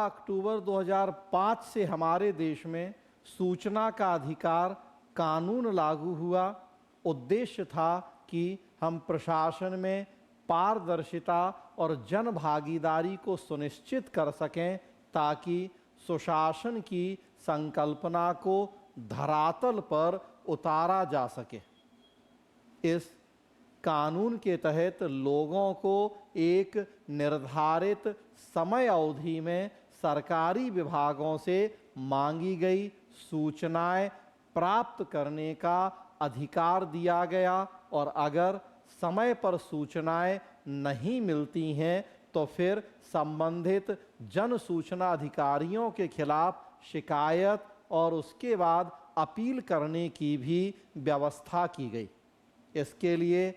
अक्टूबर 2005 से हमारे देश में सूचना का अधिकार कानून लागू हुआ। उद्देश्य था कि हम प्रशासन में पारदर्शिता और जन भागीदारी को सुनिश्चित कर सकें ताकि सुशासन की संकल्पना को धरातल पर उतारा जा सके। इस कानून के तहत लोगों को एक निर्धारित समय अवधि में सरकारी विभागों से मांगी गई सूचनाएं प्राप्त करने का अधिकार दिया गया और अगर समय पर सूचनाएं नहीं मिलती हैं तो फिर संबंधित जन सूचना अधिकारियों के खिलाफ शिकायत और उसके बाद अपील करने की भी व्यवस्था की गई। इसके लिए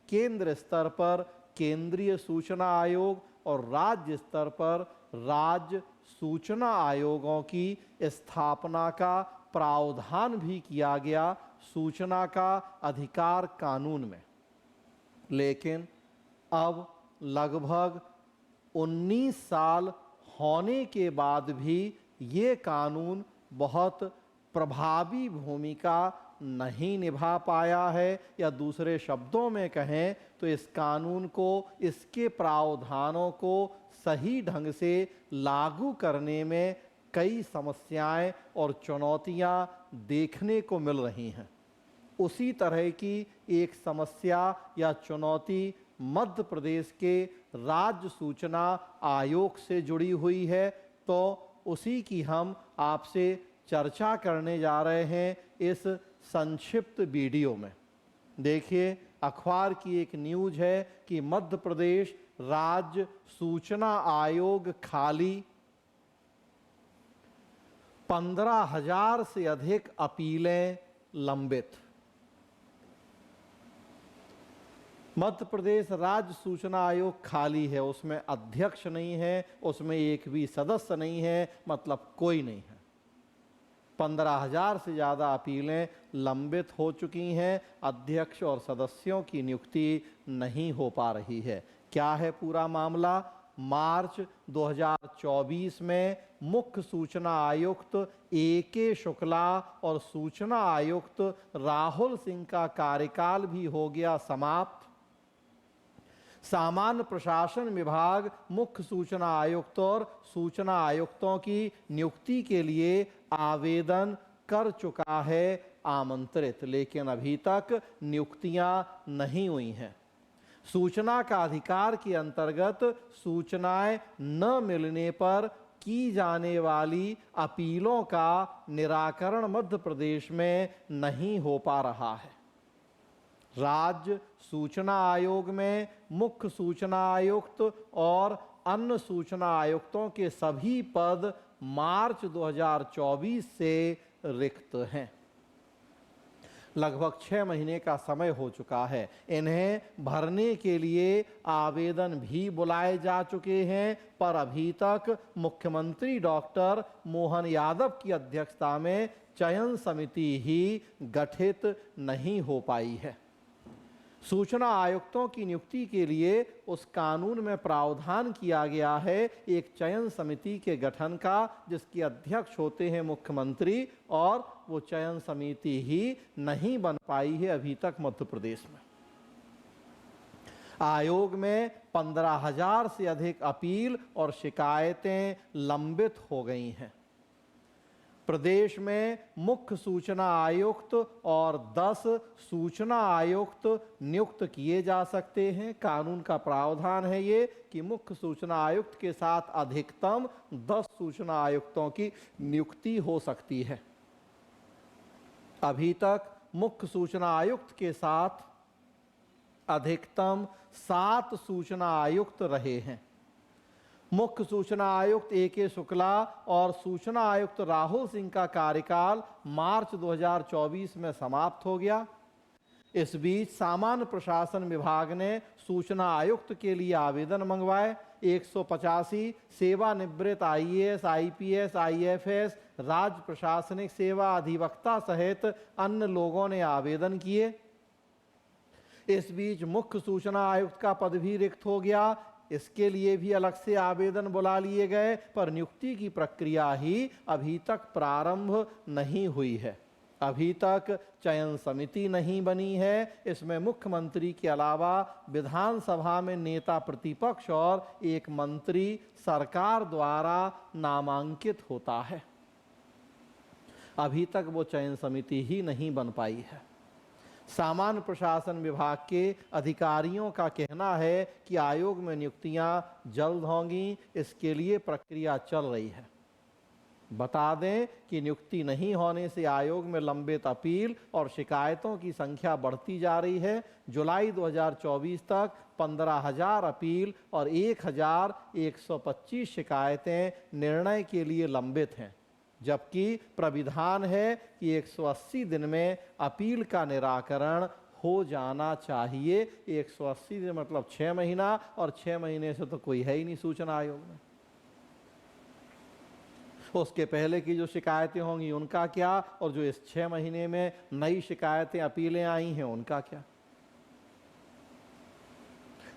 केंद्र स्तर पर केंद्रीय सूचना आयोग और राज्य स्तर पर राज्य सूचना आयोगों की स्थापना का प्रावधान भी किया गया सूचना का अधिकार कानून में। लेकिन अब लगभग 19 साल होने के बाद भी ये कानून बहुत प्रभावी भूमिका नहीं निभा पाया है, या दूसरे शब्दों में कहें तो इस कानून को, इसके प्रावधानों को सही ढंग से लागू करने में कई समस्याएं और चुनौतियां देखने को मिल रही हैं। उसी तरह की एक समस्या या चुनौती मध्य प्रदेश के राज्य सूचना आयोग से जुड़ी हुई है, तो उसी की हम आपसे चर्चा करने जा रहे हैं इस संक्षिप्त वीडियो में। देखिए, अखबार की एक न्यूज है कि मध्य प्रदेश राज्य सूचना आयोग खाली, 15,000 से अधिक अपीलें लंबित। मध्य प्रदेश राज्य सूचना आयोग खाली है, उसमें अध्यक्ष नहीं है, उसमें एक भी सदस्य नहीं है, मतलब कोई नहीं है। 15,000 से ज़्यादा अपीलें लंबित हो चुकी हैं, अध्यक्ष और सदस्यों की नियुक्ति नहीं हो पा रही है। क्या है पूरा मामला? मार्च 2024 में मुख्य सूचना आयुक्त AK शुक्ला और सूचना आयुक्त राहुल सिंह का कार्यकाल भी हो गया समाप्त। सामान्य प्रशासन विभाग मुख्य सूचना आयुक्त और सूचना आयुक्तों की नियुक्ति के लिए आवेदन कर चुका है आमंत्रित, लेकिन अभी तक नियुक्तियां नहीं हुई हैं। सूचना का अधिकार के अंतर्गत सूचनाएं न मिलने पर की जाने वाली अपीलों का निराकरण मध्य प्रदेश में नहीं हो पा रहा है। राज्य सूचना आयोग में मुख्य सूचना आयुक्त और अन्य सूचना आयुक्तों के सभी पद मार्च 2024 से रिक्त हैं। लगभग 6 महीने का समय हो चुका है। इन्हें भरने के लिए आवेदन भी बुलाए जा चुके हैं, पर अभी तक मुख्यमंत्री डॉक्टर मोहन यादव की अध्यक्षता में चयन समिति ही गठित नहीं हो पाई है। सूचना आयुक्तों की नियुक्ति के लिए उस कानून में प्रावधान किया गया है एक चयन समिति के गठन का, जिसके अध्यक्ष होते हैं मुख्यमंत्री, और वो चयन समिति ही नहीं बन पाई है अभी तक मध्य प्रदेश में। आयोग में 15,000 से अधिक अपील और शिकायतें लंबित हो गई हैं। प्रदेश में मुख्य सूचना आयुक्त और 10 सूचना आयुक्त नियुक्त किए जा सकते हैं। कानून का प्रावधान है ये कि मुख्य सूचना आयुक्त के साथ अधिकतम 10 सूचना आयुक्तों की नियुक्ति हो सकती है। अभी तक मुख्य सूचना आयुक्त के साथ अधिकतम 7 सूचना आयुक्त रहे हैं। मुख्य सूचना आयुक्त AK शुक्ला और सूचना आयुक्त राहुल सिंह का कार्यकाल मार्च 2024 में समाप्त हो गया। इस बीच सामान्य प्रशासन विभाग ने सूचना आयुक्त के लिए आवेदन मंगवाए। 185 सेवानिवृत्त IAS, IPS, IFS, राज्य प्रशासनिक सेवा अधिवक्ता सहित अन्य लोगों ने आवेदन किए। इस बीच मुख्य सूचना आयुक्त का पद भी रिक्त हो गया। इसके लिए भी अलग से आवेदन बुला लिए गए, पर नियुक्ति की प्रक्रिया ही अभी तक प्रारंभ नहीं हुई है। अभी तक चयन समिति नहीं बनी है। इसमें मुख्यमंत्री के अलावा विधानसभा में नेता प्रतिपक्ष और एक मंत्री सरकार द्वारा नामांकित होता है। अभी तक वो चयन समिति ही नहीं बन पाई है। सामान्य प्रशासन विभाग के अधिकारियों का कहना है कि आयोग में नियुक्तियां जल्द होंगी, इसके लिए प्रक्रिया चल रही है। बता दें कि नियुक्ति नहीं होने से आयोग में लंबित अपील और शिकायतों की संख्या बढ़ती जा रही है। जुलाई 2024 तक 15,000 अपील और 1,125 शिकायतें निर्णय के लिए लंबित हैं, जबकि प्राविधान है कि 180 दिन में अपील का निराकरण हो जाना चाहिए। 180 दिन मतलब 6 महीना, और 6 महीने से तो कोई है ही नहीं सूचना आयोग में। उसके पहले की जो शिकायतें होंगी उनका क्या, और जो इस 6 महीने में नई शिकायतें अपीलें आई हैं उनका क्या।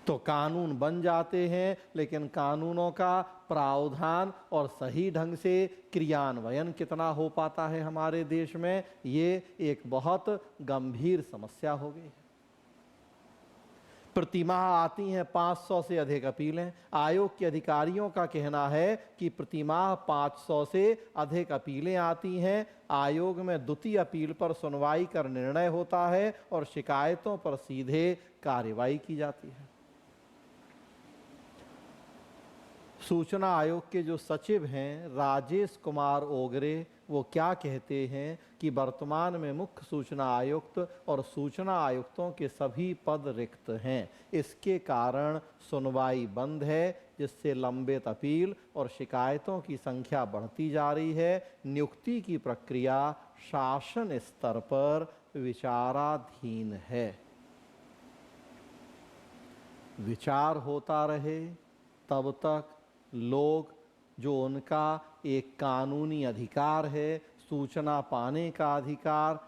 तो कानून बन जाते हैं, लेकिन कानूनों का प्रावधान और सही ढंग से क्रियान्वयन कितना हो पाता है हमारे देश में, ये एक बहुत गंभीर समस्या हो गई है। प्रतिमाह आती हैं 500 से अधिक अपीलें। आयोग के अधिकारियों का कहना है कि प्रतिमाह 500 से अधिक अपीलें आती हैं। आयोग में द्वितीय अपील पर सुनवाई कर निर्णय होता है और शिकायतों पर सीधे कार्रवाई की जाती है। सूचना आयोग के जो सचिव हैं राजेश कुमार ओगरे, वो क्या कहते हैं कि वर्तमान में मुख्य सूचना आयुक्त और सूचना आयुक्तों के सभी पद रिक्त हैं। इसके कारण सुनवाई बंद है, जिससे लंबित अपील और शिकायतों की संख्या बढ़ती जा रही है। नियुक्ति की प्रक्रिया शासन स्तर पर विचाराधीन है। विचार होता रहे तब तक लोग, जो उनका एक कानूनी अधिकार है, सूचना पाने का अधिकार,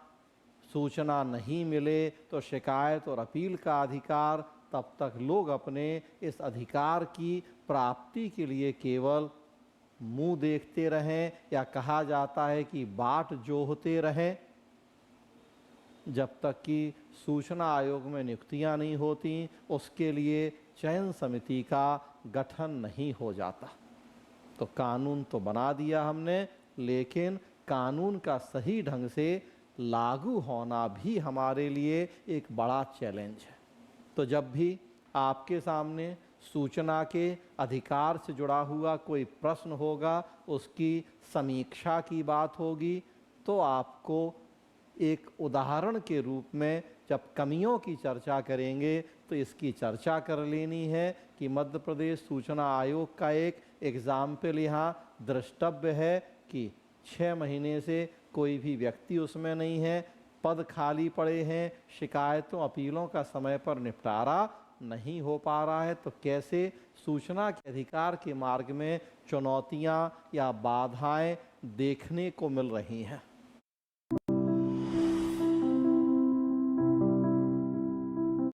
सूचना नहीं मिले तो शिकायत और अपील का अधिकार, तब तक लोग अपने इस अधिकार की प्राप्ति के लिए केवल मुंह देखते रहें, या कहा जाता है कि बाट जोहते रहें, जब तक कि सूचना आयोग में नियुक्तियां नहीं होती, उसके लिए चयन समिति का गठन नहीं हो जाता। तो कानून तो बना दिया हमने, लेकिन कानून का सही ढंग से लागू होना भी हमारे लिए एक बड़ा चैलेंज है। तो जब भी आपके सामने सूचना के अधिकार से जुड़ा हुआ कोई प्रश्न होगा, उसकी समीक्षा की बात होगी, तो आपको एक उदाहरण के रूप में जब कमियों की चर्चा करेंगे तो इसकी चर्चा कर लेनी है कि मध्य प्रदेश सूचना आयोग का एक एग्जाम्पल यहाँ द्रष्टव्य है कि 6 महीने से कोई भी व्यक्ति उसमें नहीं है, पद खाली पड़े हैं, शिकायतों अपीलों का समय पर निपटारा नहीं हो पा रहा है। तो कैसे सूचना के अधिकार के मार्ग में चुनौतियाँ या बाधाएं देखने को मिल रही हैं।